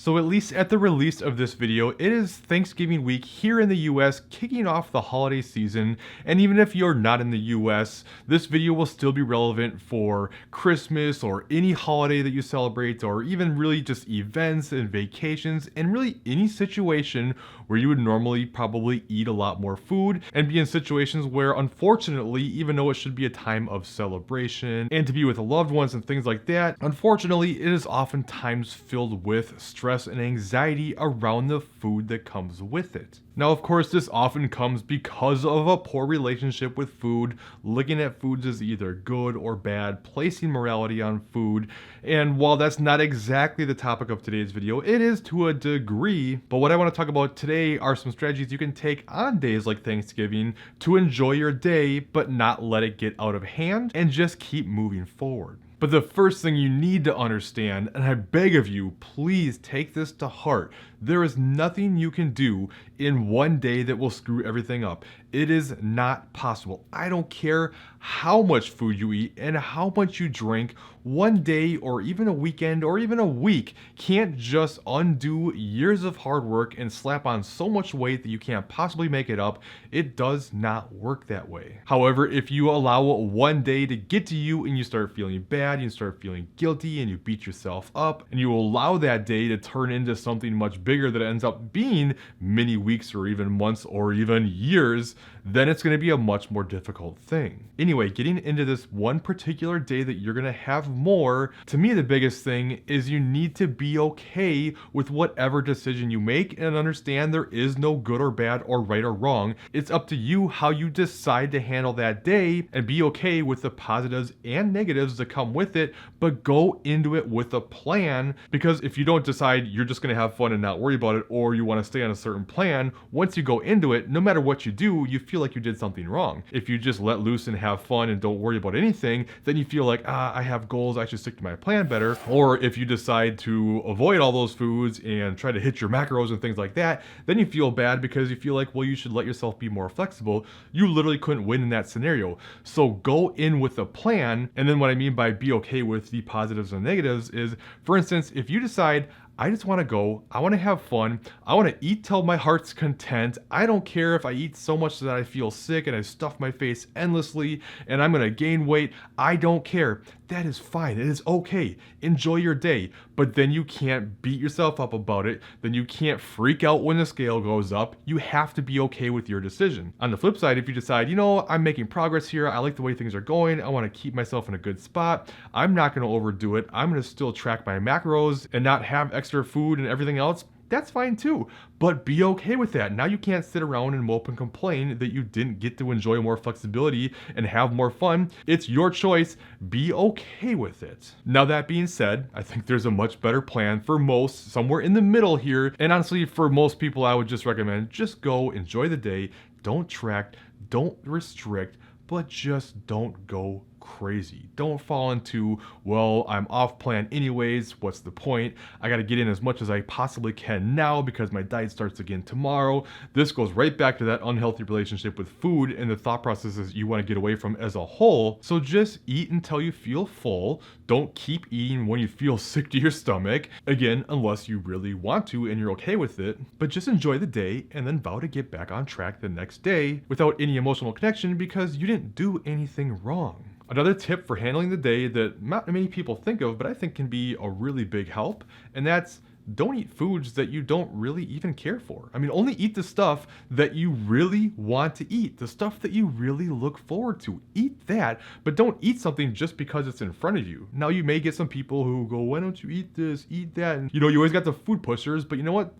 So at least at the release of this video, it is Thanksgiving week here in the US, kicking off the holiday season. And even if you're not in the US, this video will still be relevant for Christmas or any holiday that you celebrate, or even really just events and vacations, and really any situation where you would normally probably eat a lot more food and be in situations where, unfortunately, even though it should be a time of celebration and to be with loved ones and things like that, unfortunately, it is oftentimes filled with stress and anxiety around the food that comes with it. Now, of course, this often comes because of a poor relationship with food, looking at foods as either good or bad, placing morality on food. And while that's not exactly the topic of today's video, it is to a degree. But what I want to talk about today are some strategies you can take on days like Thanksgiving to enjoy your day, but not let it get out of hand and just keep moving forward. But the first thing you need to understand, and I beg of you, please take this to heart, there is nothing you can do in one day that will screw everything up. It is not possible. I don't care how much food you eat and how much you drink. One day or even a weekend or even a week can't just undo years of hard work and slap on so much weight that you can't possibly make it up. It does not work that way. However, if you allow one day to get to you and you start feeling bad, you start feeling guilty and you beat yourself up, and you allow that day to turn into something much bigger that ends up being many weeks or even months or even years, then it's going to be a much more difficult thing. Anyway, getting into this one particular day that you're going to have more, to me the biggest thing is you need to be okay with whatever decision you make and understand there is no good or bad or right or wrong. It's up to you how you decide to handle that day, and be okay with the positives and negatives that come with it, but go into it with a plan, because if you don't decide you're just going to have fun and not worry about it, or you want to stay on a certain plan, once you go into it, no matter what you do, you feel like you did something wrong. If you just let loose and have fun and don't worry about anything, then you feel like, I have goals, I should stick to my plan better. Or if you decide to avoid all those foods and try to hit your macros and things like that, then you feel bad because you feel like, well, you should let yourself be more flexible. You literally couldn't win in that scenario. So go in with a plan. And then what I mean by be okay with the positives and negatives is, for instance, if you decide, I just want to go, I want to have fun, I want to eat till my heart's content, I don't care if I eat so much that I feel sick and I stuff my face endlessly and I'm going to gain weight, I don't care. That is fine, it is okay, enjoy your day, but then you can't beat yourself up about it, then you can't freak out when the scale goes up, you have to be okay with your decision. On the flip side, if you decide, I'm making progress here, I like the way things are going, I want to keep myself in a good spot, I'm not going to overdo it, I'm going to still track my macros and not have extra food and everything else, that's fine too. But be okay with that. Now you can't sit around and mope and complain that you didn't get to enjoy more flexibility and have more fun. It's your choice. Be okay with it. Now that being said, I think there's a much better plan for most, somewhere in the middle here. And honestly, for most people, I would just recommend just go enjoy the day. Don't track, don't restrict, but just don't go crazy. Don't fall into, well, I'm off plan anyways, what's the point? I got to get in as much as I possibly can now because my diet starts again tomorrow. This goes right back to that unhealthy relationship with food and the thought processes you want to get away from as a whole. So just eat until you feel full. Don't keep eating when you feel sick to your stomach. Again, unless you really want to and you're okay with it. But just enjoy the day and then vow to get back on track the next day without any emotional connection because you didn't do anything wrong. Another tip for handling the day that not many people think of, but I think can be a really big help, and that's don't eat foods that you don't really even care for. I mean, only eat the stuff that you really want to eat, the stuff that you really look forward to. Eat that, but don't eat something just because it's in front of you. Now, you may get some people who go, why don't you eat this, eat that? And you always got the food pushers, but you know what?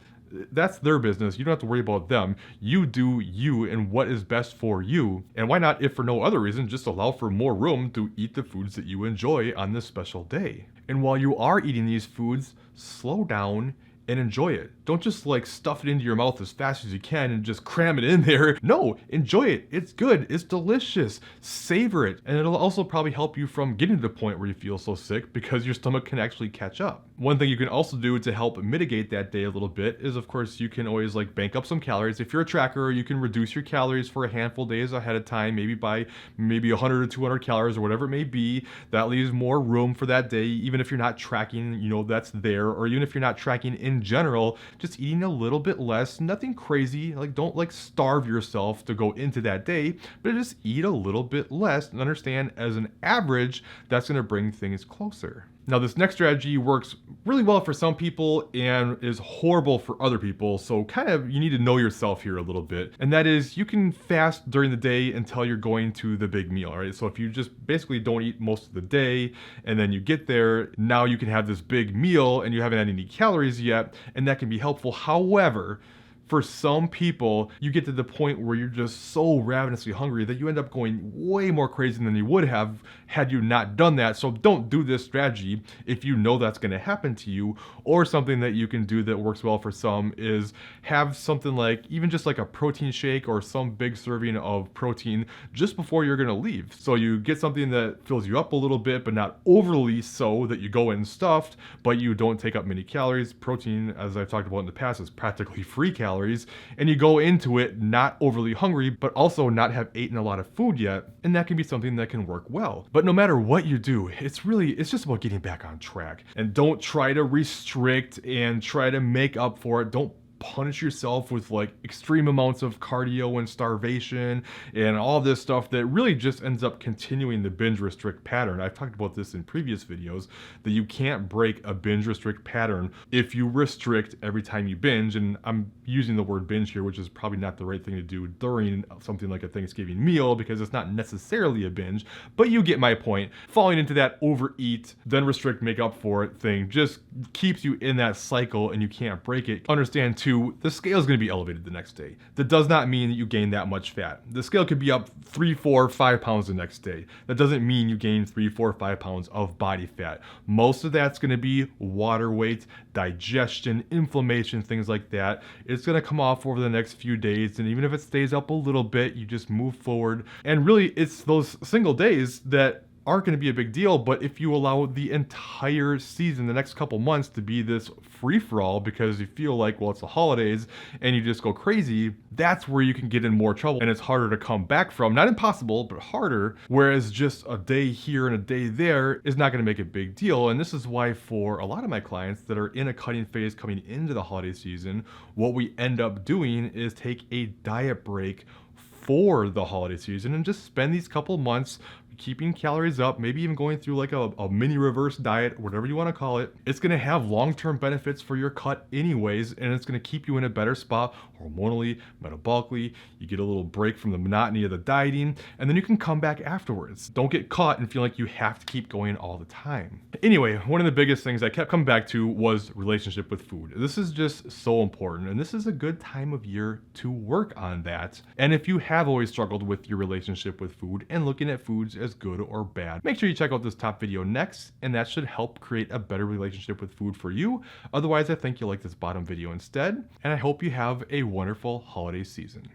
That's their business. You don't have to worry about them. You do you and what is best for you. And why not, if for no other reason, just allow for more room to eat the foods that you enjoy on this special day. And while you are eating these foods, slow down and enjoy it. Don't just stuff it into your mouth as fast as you can and just cram it in there. No, enjoy it. It's good. It's delicious. Savor it. And it'll also probably help you from getting to the point where you feel so sick because your stomach can actually catch up. One thing you can also do to help mitigate that day a little bit is, of course, you can always like bank up some calories. If you're a tracker, you can reduce your calories for a handful of days ahead of time, maybe by 100 or 200 calories or whatever it may be. That leaves more room for that day, even if you're not tracking, that's there, or even if you're not tracking in general, just eating a little bit less, nothing crazy, like don't like starve yourself to go into that day, but just eat a little bit less and understand as an average, that's gonna bring things closer. Now, this next strategy works really well for some people and is horrible for other people. So kind of you need to know yourself here a little bit. And that is you can fast during the day until you're going to the big meal, right? So if you just basically don't eat most of the day and then you get there, now you can have this big meal and you haven't had any calories yet, and that can be helpful. However, for some people, you get to the point where you're just so ravenously hungry that you end up going way more crazy than you would have had you not done that. So don't do this strategy if you know that's going to happen to you. Or something that you can do that works well for some is have something like even just like a protein shake or some big serving of protein just before you're going to leave. So you get something that fills you up a little bit, but not overly so that you go in stuffed, but you don't take up many calories. Protein, as I've talked about in the past, is practically free calories. And you go into it not overly hungry, but also not have eaten a lot of food yet. And that can be something that can work well. But no matter what you do, it's just about getting back on track. And don't try to restrict and try to make up for it. Don't punish yourself with like extreme amounts of cardio and starvation and all this stuff that really just ends up continuing the binge restrict pattern. I've talked about this in previous videos, that you can't break a binge restrict pattern if you restrict every time you binge. And I'm using the word binge here, which is probably not the right thing to do during something like a Thanksgiving meal because it's not necessarily a binge, but you get my point. Falling into that overeat, then restrict, make up for it thing just keeps you in that cycle and you can't break it. Understand too, the scale is going to be elevated the next day. That does not mean that you gain that much fat. The scale could be up 3, 4, 5 pounds the next day. That doesn't mean you gain 3, 4, 5 pounds of body fat. Most of that's going to be water weight, digestion, inflammation, things like that. It's going to come off over the next few days. And even if it stays up a little bit, you just move forward. And really, it's those single days that aren't going to be a big deal, but if you allow the entire season, the next couple months, to be this free-for-all because you feel like, well, it's the holidays and you just go crazy, that's where you can get in more trouble and it's harder to come back from. Not impossible, but harder, whereas just a day here and a day there is not going to make a big deal. And this is why for a lot of my clients that are in a cutting phase coming into the holiday season, what we end up doing is take a diet break for the holiday season and just spend these couple months keeping calories up, maybe even going through like a mini reverse diet, whatever you want to call it. It's going to have long-term benefits for your cut anyways, and it's going to keep you in a better spot hormonally, metabolically. You get a little break from the monotony of the dieting, and then you can come back afterwards. Don't get caught and feel like you have to keep going all the time. Anyway, one of the biggest things I kept coming back to was relationship with food. This is just so important, and this is a good time of year to work on that. And if you have always struggled with your relationship with food and looking at foods as good or bad, make sure you check out this top video next, and that should help create a better relationship with food for you. Otherwise, I think you'll like this bottom video instead, and I hope you have a wonderful holiday season.